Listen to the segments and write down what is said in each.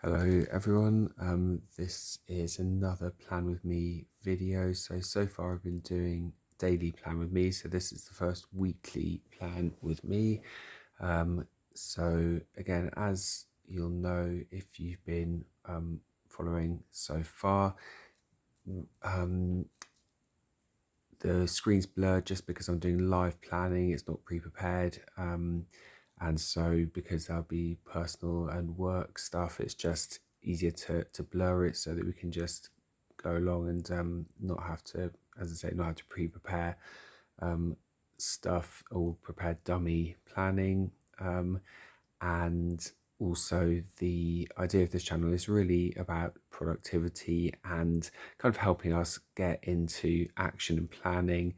Hello everyone, this is another Plan With Me video. So far I've been doing daily Plan With Me, so this is the first weekly Plan With Me. So again, as you'll know if you've been following so far, the screen's blurred just because I'm doing live planning, it's not pre-prepared. And so because there'll be personal and work stuff, it's just easier to blur it so that we can just go along and not have to, as I say, not have to pre-prepare stuff or prepare dummy planning. And also the idea of this channel is really about productivity and kind of helping us get into action and planning.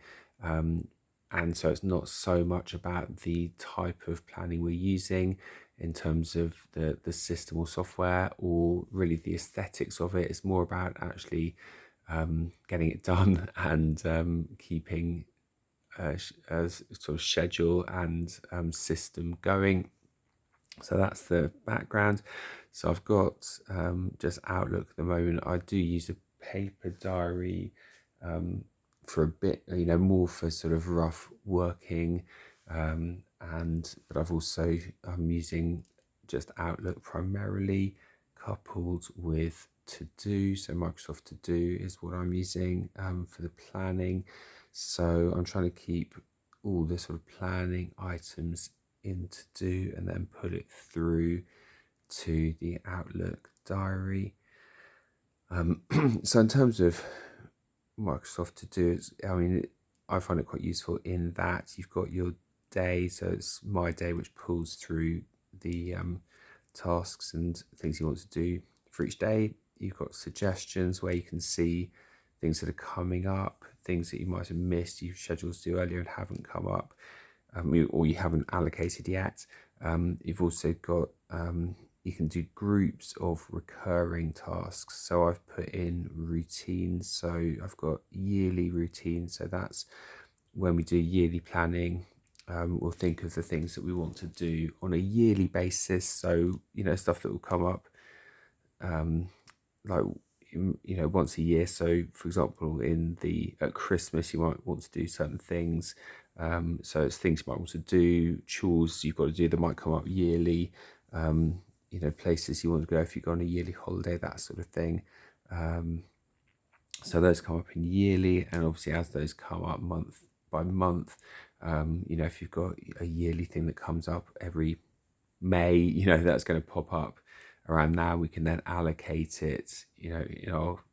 And so it's not so much about the type of planning we're using in terms of the system or software or really the aesthetics of it. It's more about actually getting it done and keeping a sort of schedule and system going. So that's the background. So I've got just Outlook at the moment. I do use a paper diary for a bit, more for sort of rough working. But I'm using just Outlook primarily, coupled with To Do. So Microsoft To Do is what I'm using for the planning. So I'm trying to keep all the sort of planning items in To Do and then put it through to the Outlook diary. So in terms of Microsoft To Do, I find it quite useful in that you've got your day, so it's my day, which pulls through the tasks and things you want to do for each day. You've got suggestions where you can see things that are coming up, things that you might have missed, you've scheduled to do earlier and haven't come up, or you haven't allocated yet. You've also got you can do groups of recurring tasks. So I've put in routines. So I've got yearly routines. So that's when we do yearly planning. We'll think of the things that we want to do on a yearly basis. So, stuff that will come up like, once a year. So for example, at Christmas, you might want to do certain things. So it's things you might want to do, chores you've got to do that might come up yearly. Places you want to go if you go on a yearly holiday, that sort of thing. So those come up in yearly, and obviously as those come up month by month, if you've got a yearly thing that comes up every May, that's going to pop up around now. We can then allocate it, in our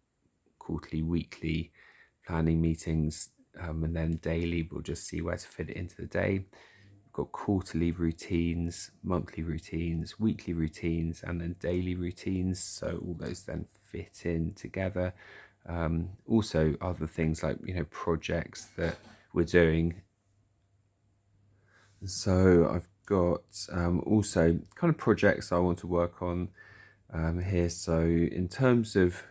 quarterly, weekly planning meetings, and then daily we'll just see where to fit it into the day. Got quarterly routines, monthly routines, weekly routines, and then daily routines. So all those then fit in together. Also other things like, projects that we're doing. So I've got also kind of projects I want to work on here. So in terms of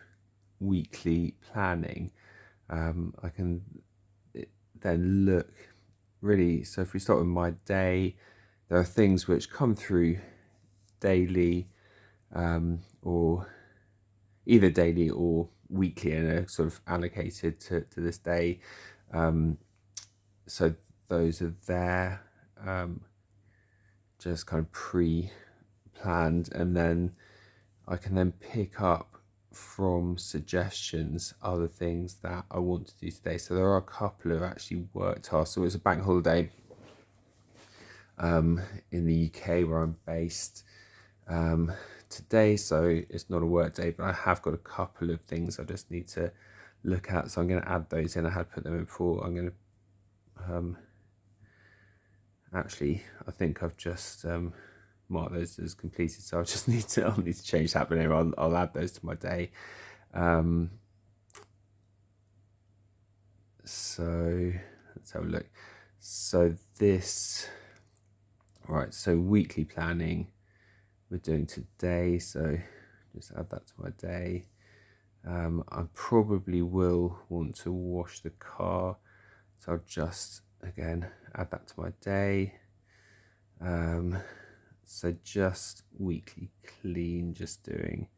weekly planning, I can then look really. So if we start with my day, there are things which come through daily, or either daily or weekly, and are sort of allocated to this day. So those are there, just kind of pre-planned, and then I can then pick up from suggestions other things that I want to do today. So there are a couple of actually work tasks. So it's a bank holiday in the UK where I'm based today, so it's not a work day, but I have got a couple of things I just need to look at. So I'm going to add those in. I had put them in before. I'm going to actually, I think I've just marked those as completed, so I'll need to change that, but anyway, I'll add those to my day. So let's have a look. So so weekly planning we're doing today, so just add that to my day. I probably will want to wash the car, so I'll just again add that to my day. So just weekly clean, just doing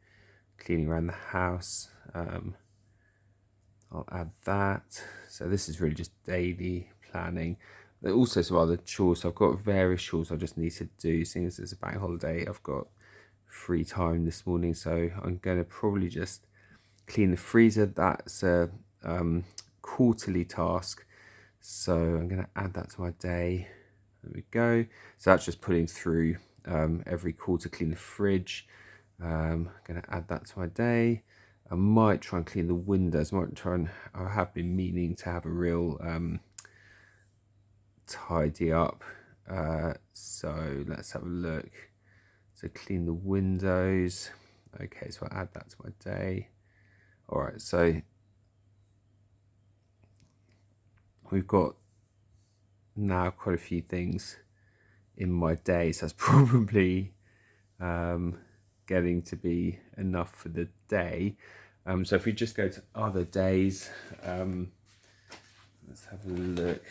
cleaning around the house. I'll add that. So this is really just daily planning. There are also some other chores. So I've got various chores I just need to do. Seeing as it's a bank holiday, I've got free time this morning. So I'm going to probably just clean the freezer. That's a quarterly task. So I'm going to add that to my day. There we go. So that's just putting through every quarter, clean the fridge. I'm going to add that to my day. I might try and clean the windows. I have been meaning to have a real tidy up. So let's have a look. So clean the windows. Okay, so I'll add that to my day. All right, so we've got now quite a few things in my day. So that's probably getting to be enough for the day. So if we just go to other days, let's have a look.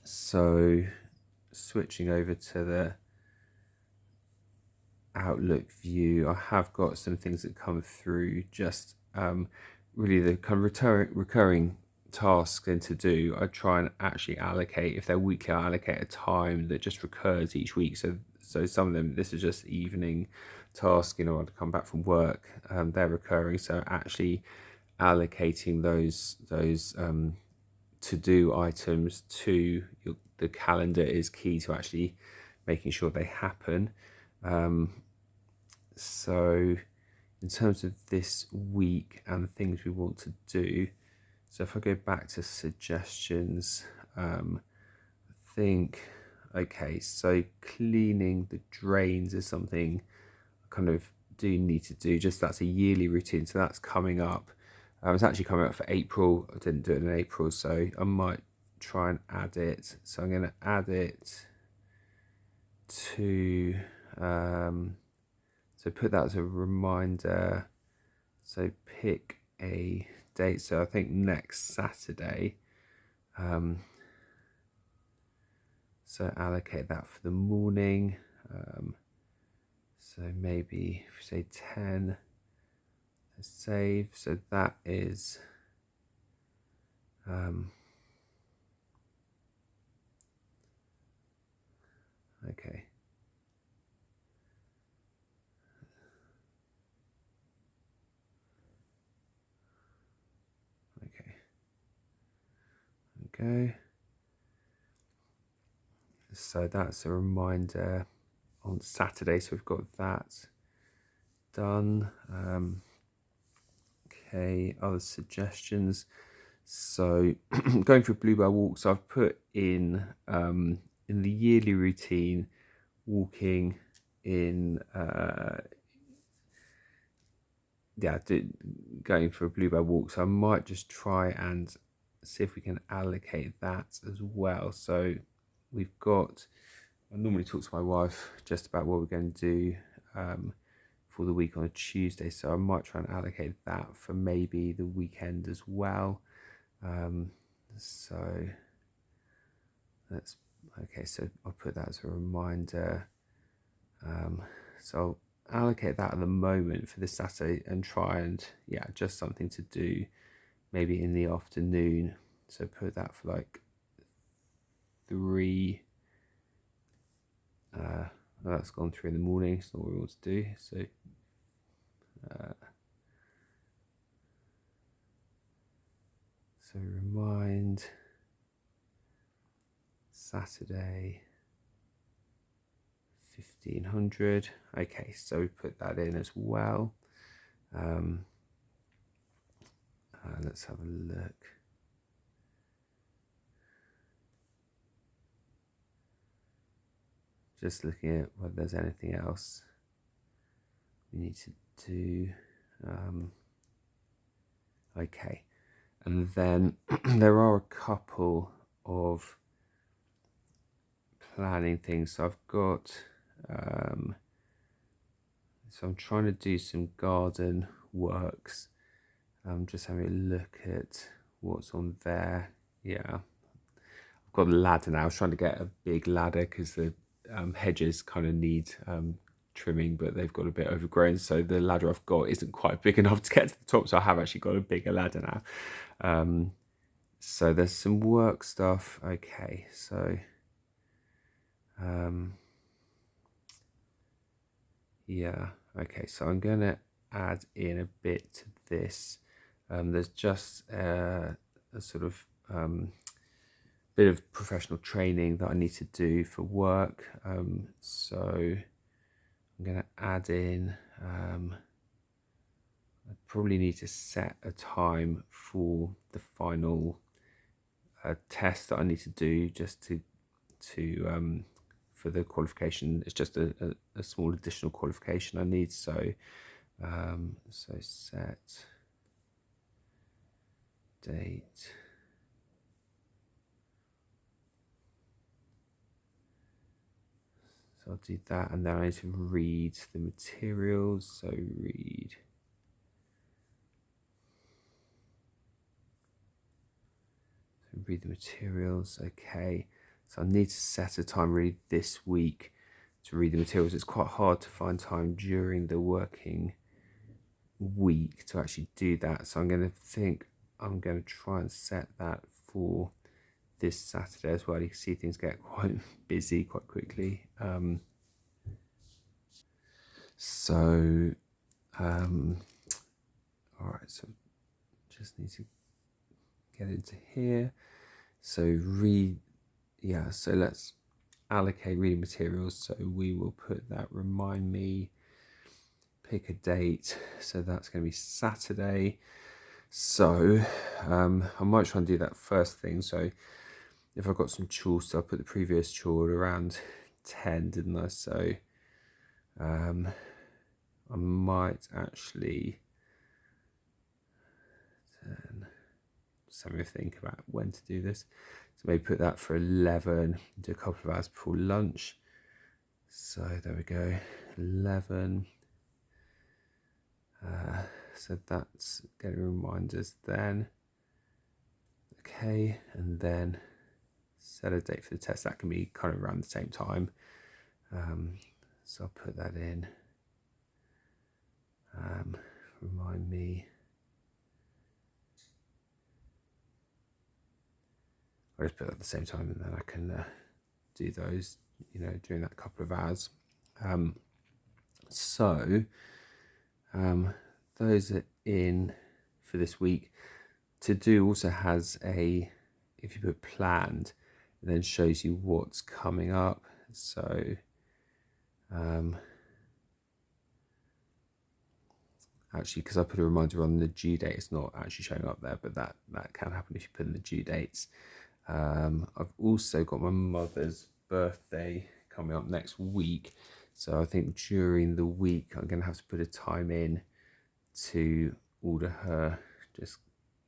So switching over to the Outlook view, I have got some things that come through, just really the kind of recurring tasks and to do. I try and actually allocate, if they're weekly, I allocate a time that just recurs each week. So some of them, this is just evening task, you know, I'd come back from work, they're recurring. So actually allocating those to-do items to the calendar is key to actually making sure they happen. So in terms of this week and the things we want to do, so if I go back to suggestions, I think, okay, so cleaning the drains is something I kind of do need to do. Just that's a yearly routine, so that's coming up. It's actually coming up for April. I didn't do it in April, so I might try and add it. So I'm going to add it to, so put that as a reminder. So pick a date. So I think next Saturday. So allocate that for the morning. So maybe if we say 10, save. So that is okay. Okay. Okay. So that's a reminder on Saturday. So we've got that done. Okay, other suggestions. So going for bluebell walks, I've put in the yearly routine, walking in going for a bluebell walk. So I might just try and see if we can allocate that as well. So we've got, I normally talk to my wife just about what we're going to do for the week on a Tuesday, so I might try and allocate that for maybe the weekend as well. So that's okay, so I'll put that as a reminder. So I'll allocate that at the moment for this Saturday and try and just something to do maybe in the afternoon. So put that for like 3. That's gone through in the morning. It's not what we want to do. So remind Saturday 1500. Okay, so we put that in as well. Let's have a look. Just looking at whether there's anything else we need to do. Okay, and then there are a couple of planning things. So I've got, so I'm trying to do some garden works. I'm just having a look at what's on there. Yeah, I've got a ladder now. I was trying to get a big ladder because the hedges kind of need trimming, but they've got a bit overgrown. So the ladder I've got isn't quite big enough to get to the top. So I have actually got a bigger ladder now. So there's some work stuff. Okay, so yeah, okay, so I'm gonna add in a bit to this. There's just a sort of bit of professional training that I need to do for work. So I'm gonna add in, I probably need to set a time for the final test that I need to do just to for the qualification. It's just a small additional qualification I need. So so set date. So I'll do that, and then I need to read the materials. So read the materials. Okay, so I need to set a time really this week to read the materials. It's quite hard to find time during the working week to actually do that. So I'm going to try and set that for this Saturday as well. You can see things get quite busy quite quickly. All right, so just need to get into here. So so let's allocate reading materials. So we will put that, remind me, pick a date. So that's going to be Saturday. So I might try and do that first thing. So if I've got some chores, so I put the previous chore around 10, didn't I? So I might actually just having a think about when to do this. So maybe put that for 11, do a couple of hours before lunch. So there we go, 11. So that's getting reminders then. Okay, and then set a date for the test. That can be kind of around the same time. So I'll put that in. Remind me. I'll just put it at the same time, and then I can do those, during that couple of hours. Those are in for this week. To do also has if you put planned, it then shows you what's coming up. So actually, because I put a reminder on the due date, it's not actually showing up there, but that can happen if you put in the due dates. I've also got my mother's birthday coming up next week, so I think during the week I'm going to have to put a time in to order her, just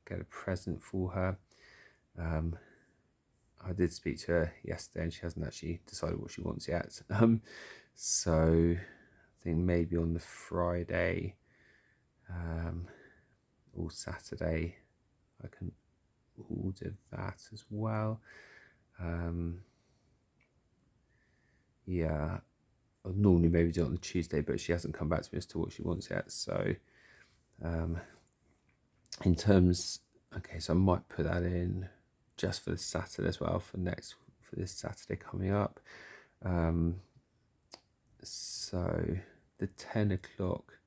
get a present for her. I did speak to her yesterday and she hasn't actually decided what she wants yet. So I think maybe on the Friday or Saturday I can order that as well. Yeah, I'd normally maybe do it on the Tuesday, but she hasn't come back to me as to what she wants yet. So in terms, okay, so I might put that in just for the Saturday as well, for this Saturday coming up. So the 10 o'clock,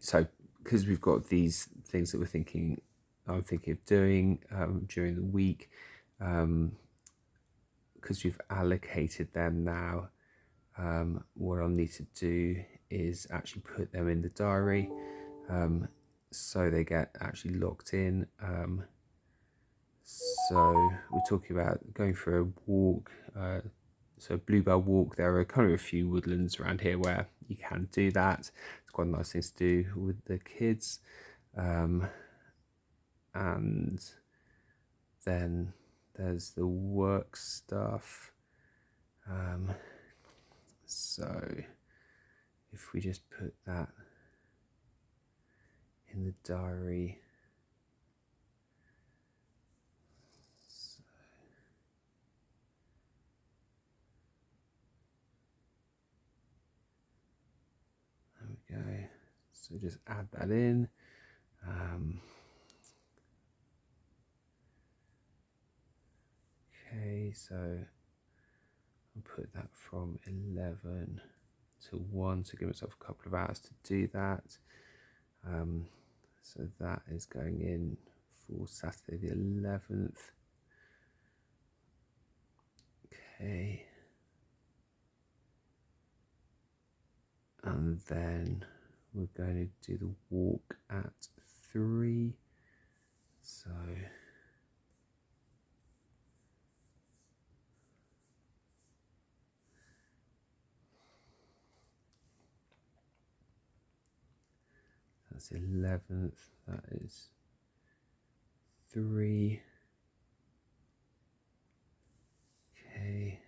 so because we've got these things that I'm thinking of doing during the week, because we've allocated them now, what I'll need to do is actually put them in the diary, so they get actually locked in. So we're talking about going for a walk, so Bluebell Walk. There are kind of a few woodlands around here where you can do that. It's quite a nice thing to do with the kids. And then there's the work stuff. So if we just put that in the diary, So just add that in. Okay, so I'll put that from 11 to 1 to give myself a couple of hours to do that. So that is going in for Saturday the 11th. Okay. And then we're going to do the walk at 3. So that's 11th, that is 3. Okay.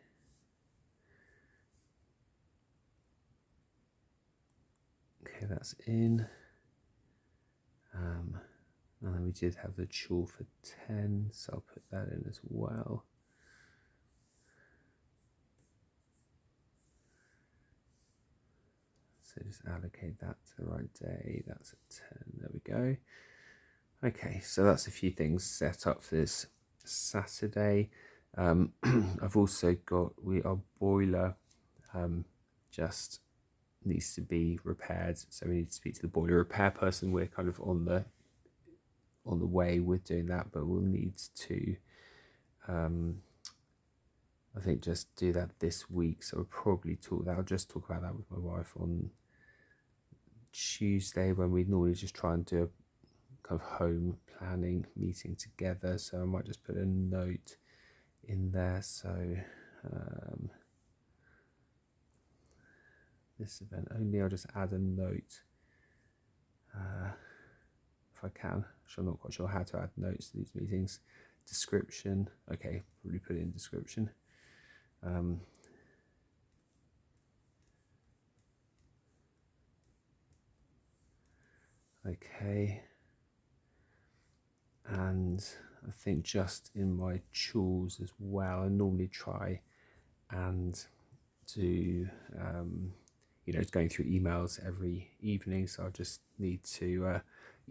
Okay, that's in. And then we did have the chore for 10, so I'll put that in as well. So just allocate that to the right day. That's at 10. There we go. Okay, so that's a few things set up for this Saturday. I've also got our boiler just needs to be repaired, so we need to speak to the boiler repair person. We're kind of on the way with doing that, but we'll need to I think just do that this week. So I'll just talk about that with my wife on Tuesday, when we normally just try and do a kind of home planning meeting together. So I might just put a note in there. So this event only, I'll just add a note if I can. I'm not quite sure how to add notes to these meetings. Description, okay, probably put it in description. Okay, and I think just in my chores as well, I normally try and do it's going through emails every evening, so I just need to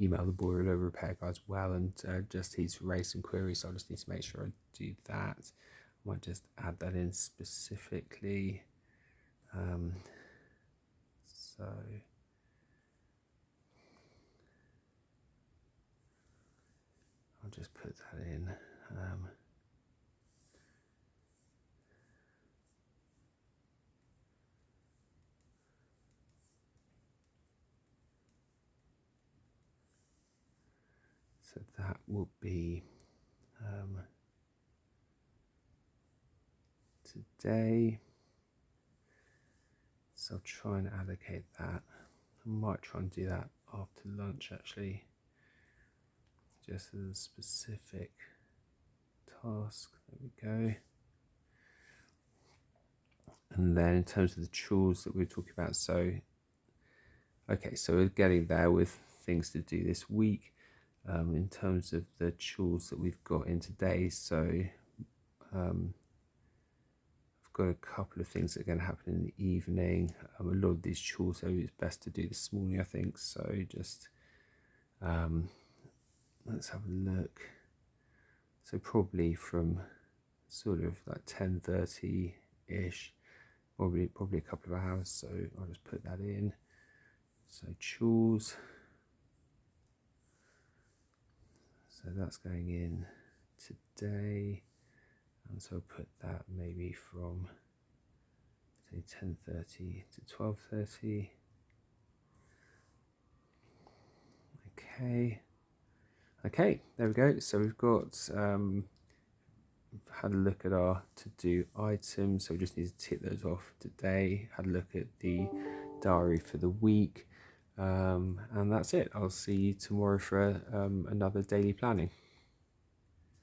email the boiler repair guy as well, and just he's raised some queries, so I just need to make sure I do that. I might just add that in specifically. So I'll just put that in. So that will be today. So I'll try and allocate that. I might try and do that after lunch actually, just as a specific task. There we go. And then in terms of the chores that we were talking about, so okay, so we're getting there with things to do this week. In terms of the chores that we've got in today, so I've got a couple of things that are going to happen in the evening. A lot of these chores, so it's best to do this morning, I think. So just let's have a look. So probably from sort of like 10:30 ish, probably a couple of hours. So I'll just put that in. So chores. So that's going in today, and so I'll put that maybe from say 10:30 to 12:30. Okay, there we go. So we've got had a look at our to-do items, so we just need to tick those off today. Had a look at the diary for the week, and that's it. I'll see you tomorrow for another daily planning.